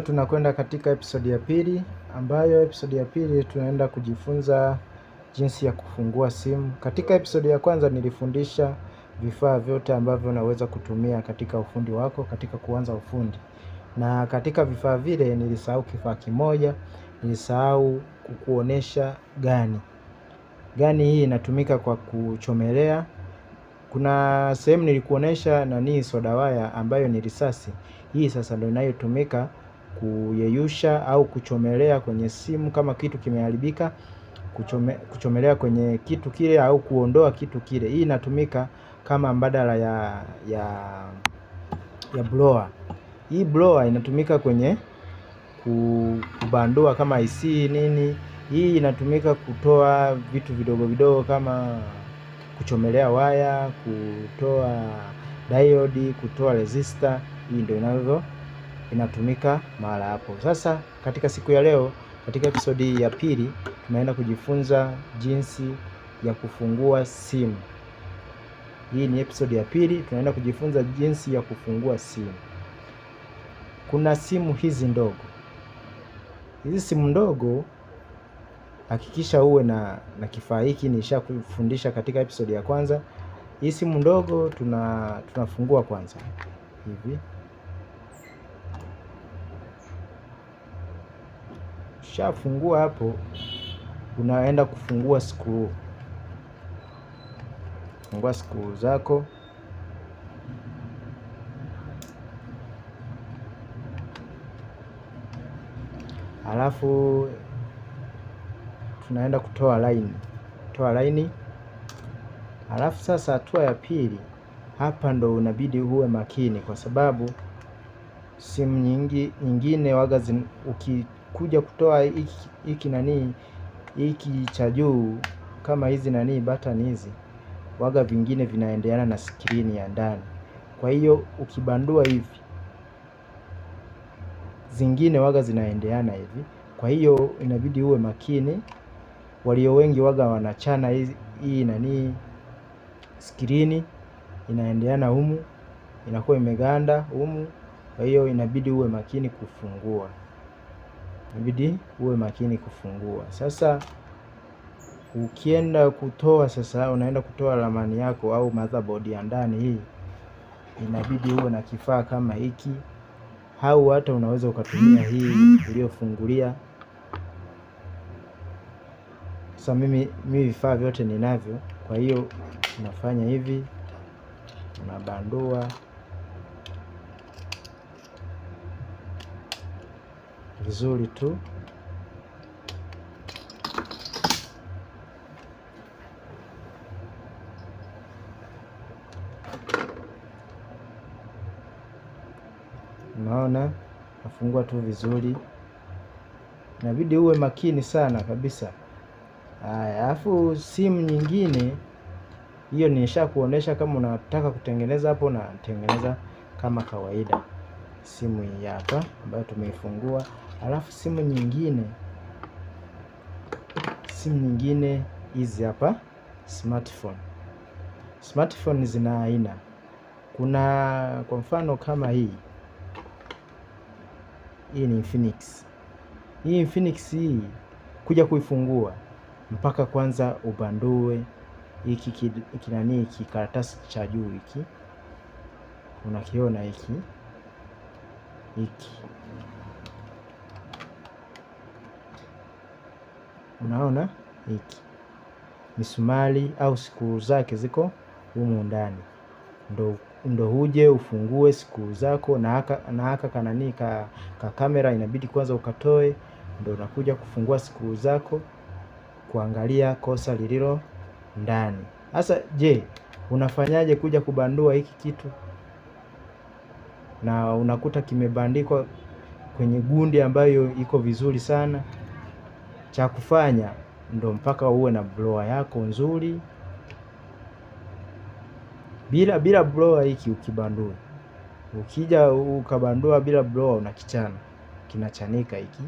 tunakwenda katika episodi ya pili, ambayo episodi ya pili tunaenda kujifunza jinsi ya kufungua simu. Katika episodi ya kwanza nilifundisha vifaa vyote ambavyo unaweza kutumia katika ufundi wako, katika kuanza ufundi. Na katika vifaa vile nilisahau kifaa kimoja, nilisahau kukuonesha gani. Gani hii inatumika kwa kuchomelea. Kuna sehemu nilikuonesha soda waya ambayo ni risasi. Hii sasa ndio inayotumika kuyeyusha au kuchomelea kwenye simu kama kitu kimeharibika, kuchomelea kwenye kitu kile au kuondoa kitu kile. Hii inatumika kama mbadala ya blower. Hii blower inatumika kwenye kubandua kama IC nini. Hii inatumika kutoa vitu vidogo vidogo kama kuchomelea waya, kutoa diode, kutoa resistor. Hii ndio inatumika mahala hapo. Sasa katika siku ya leo, katika episodi ya pili, tunaenda kujifunza jinsi ya kufungua simu. Hii ni episodi ya pili, tunaenda kujifunza jinsi ya kufungua simu. Kuna simu hizi ndogo. Hizi simu ndogo, hakikisha uwe na kifaa hiki. Nishakufundisha katika episodi ya kwanza. Hii simu ndogo tunafungua kwanza hivi. Shafungua hapo, unaenda kufungua screw. Fungua screw zako. Alafu tunaenda kutoa line. Alafu sasa hatua ya pili, hapa ndo unabidi uwe makini, kwa sababu simu nyingine waga ukikuja kutoa hiki cha juu kama hizi button hizi, waga vingine vinaendeana na skrini ya ndani. Kwa hiyo ukibandua hivi, zingine waga zinaendeana hivi. Kwa hiyo inabidi uwe makini. Walio wengi waga wanachana hii skrini inaendeana humu, inakuwa imeganda humu. Kwa hiyo inabidi uwe makini kufungua. Sasa ukienda kutoa, sasa unaenda kutoa ramani yako au motherboard ya ndani hii, inabidi uwe na kifaa kama hiki, au hata unaweza ukatumia hii iliyofungulia. Sasa mimi vifaa vyote ninavyo, kwa hiyo unafanya hivi, unabandua vizuri tu. Unaona, nafungua tu vizuri. Inabidi uwe makini sana kabisa. Alafu simu nyingine hiyo nishakuonesha, kama unataka kutengeneza hapo na tengeneza kama kawaida. Simu hii hapa ambayo tumeifungua. Alafu simu nyingine hizi hapa smartphone zina aina. Kuna kwa mfano kama hii ni Infinix. Hii Infinix hii kuja kuifungua mpaka kwanza ubandue hiki karatasi cha juu hiki. Unakiona hiki unaona hiki misumari au screw zake ziko humu ndani. Ndo huje ufungue screw zako, na haka ka kamera inabidi kwanza ukatoe, ndo unakuja kufungua screw zako, kuangalia kosa lililo ndani. Sasa je, unafanyaje kuja kubandua hiki kitu na unakuta kimebandikwa kwenye gundi ambayo iko vizuri sana? Cha kufanya ndo mpaka uwe na blower yako nzuri. Bila blower hiki ukibandua, ukija ukabandua bila blower, unakichana, kinachanika hiki.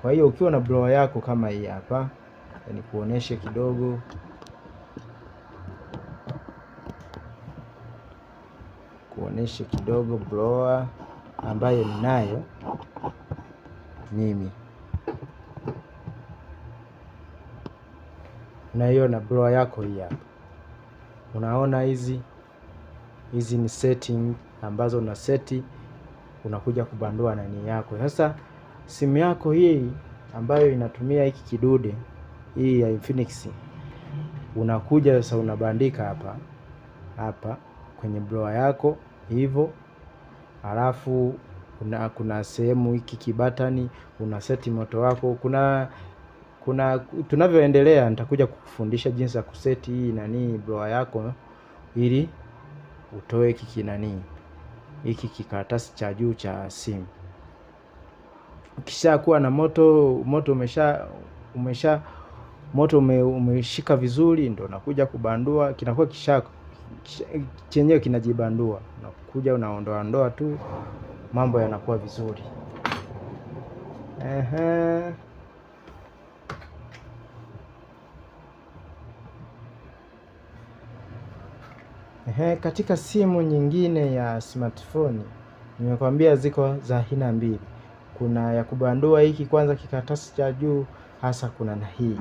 Kwa hiyo ukiwa na blower yako kama hii hapa, nikuoneshe kidogo. Blower ambayo ninayo mimi. Unaiona blower yako hii hapa. Unaona hizi ni setting ambazo una seti, unakuja kubandua nani yako. Sasa simu yako hii ambayo inatumia hiki kidude, hii ya Infinix, unakuja sasa unabandika hapa kwenye blower yako hivyo. Halafu kuna sehemu hiki kibatani, una seti moto wako. Kuna tunavyoendelea nitakuja kukufundisha jinsi ya kuseti hii nani blower yako, ili utoe hiki kikaratasi cha juu cha simu. Ukisha kuwa na moto umeshika vizuri, ndo nakuja kubandua. Kinakuwa chenyewe kinajibandua, unakuja unaondoa tu, mambo yanakuwa vizuri. Katika simu nyingine ya smartphone nimekwambia ziko za aina mbili. Kuna ya kubandua hiki kwanza kikaratasi cha juu, hasa kuna na hii,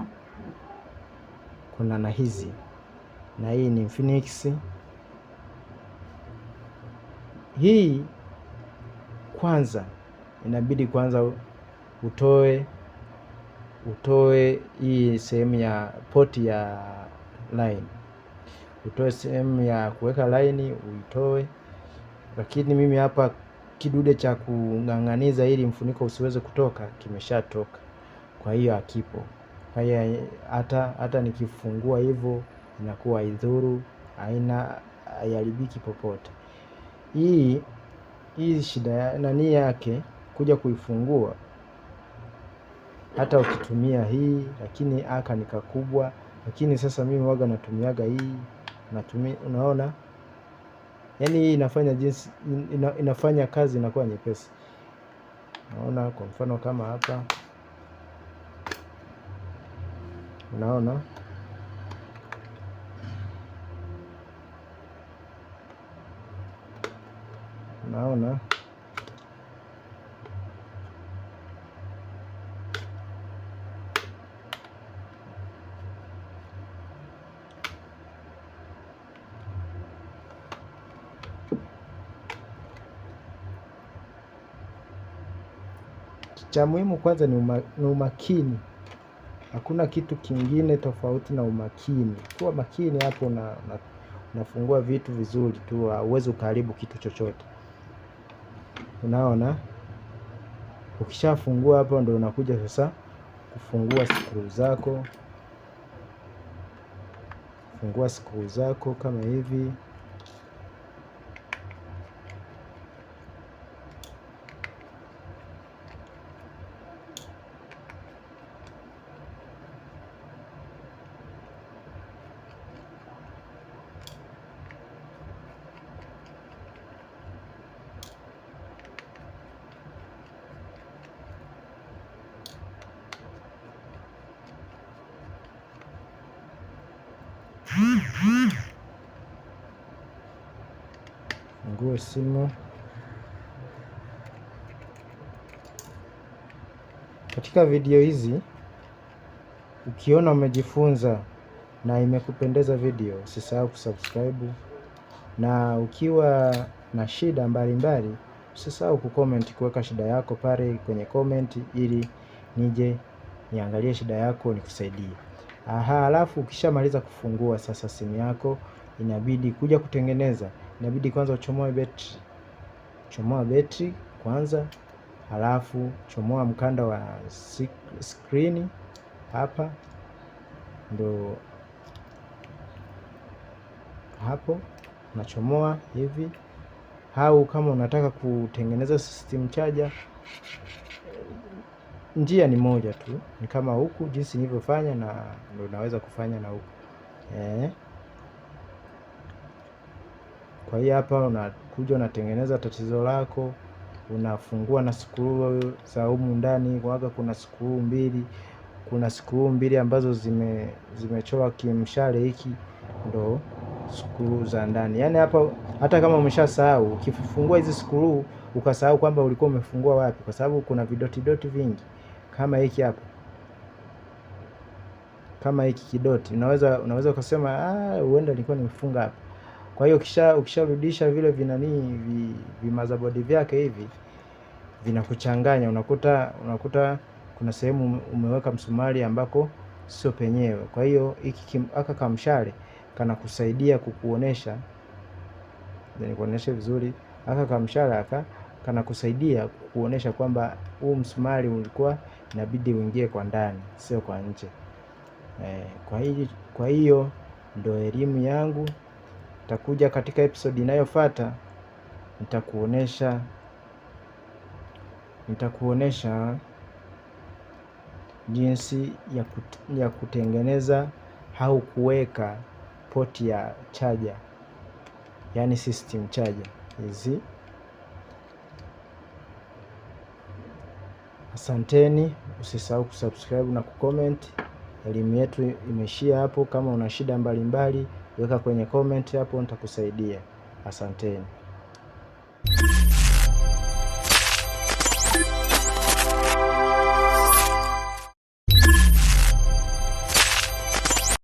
kuna na hizi, na hii ni Infinix. Hii kwanza inabidi kwanza utoe hii sehemu ya poti ya line, utoe sehemu ya kuweka line uitoe. Lakini mimi hapa kidude cha kung'ang'aniza ili mfuniko usiweze kutoka kimeshatoka, kwa hiyo hakipo. Haya, hata nikifungua hivyo inakuwa haidhuru, haiharibiki popote. Hii shida nani yake kuja kuifungua, hata ukitumia hii, lakini aka ni kakubwa. Lakini sasa mimi waga natumiaga hii, unaona, yaani hii inafanya kazi inakuwa nyepesi. Unaona, kwa mfano kama hapa, unaona cha muhimu kwanza ni umakini. Hakuna kitu kingine tofauti na umakini. Kuwa makini hapo, unafungua vitu vizuri tu, huwezi ukaharibu kitu chochote. Unaona, ukishafungua hapo ndio unakuja sasa kufungua screw zako. Fungua screw zako kama hivi. Fungue simu. Katika video hizi ukiona umejifunza na imekupendeza video, usisahau kusubscribe, na ukiwa na shida mbalimbali usisahau kucomment, kuweka shida yako pale kwenye comment, ili nije niangalie shida yako nikusaidie. Halafu ukishamaliza kufungua sasa simu yako, inabidi kuja kutengeneza. Inabidi kwanza uchomoe betri. Chomoa betri kwanza, halafu chomoa mkanda wa screen hapa, ndo hapo unachomoa hivi. Au kama unataka kutengeneza system charger, njia ni moja tu, ni kama huku jinsi nilivyofanya, na ndio unaweza kufanya na huku. Kwa hiyo hapa unakuja unatengeneza tatizo lako, unafungua na screw za humu ndani. Waga kuna screw mbili ambazo zimechorwa kimshale, hiki ndo screw za ndani. Yaani hapa hata kama umeshasahau, ukifungua hizi screw ukasahau kwamba ulikuwa umefungua wapi, kwa sababu kuna vidoti vingi kama hiki hapa, kama hiki kidoti, unaweza ukasema huenda nilikuwa nimefunga hapa. Kwa hiyo ukisharudisha vile vimazabodi vyake hivi vinakuchanganya, unakuta kuna sehemu umeweka msumari ambako sio penyewe. Kwa hiyo aka kamshale kanakusaidia kukuonesha, nikuoneshe vizuri, aka kamshale kanakusaidia kukuonesha kwamba huu msumari ulikuwa inabidi uingie kwa ndani, sio kwa nje. Kwa hiyo ndo elimu yangu. Nitakuja katika episode inayofuata, nitakuonesha jinsi ya kutengeneza au kuweka poti ya charger, yani system charger hizi. Asanteni, usisahau kusubscribe na kucomment. Elimu yetu imeshia hapo. Kama una shida mbalimbali, weka kwenye comment hapo, nitakusaidia. Asanteni.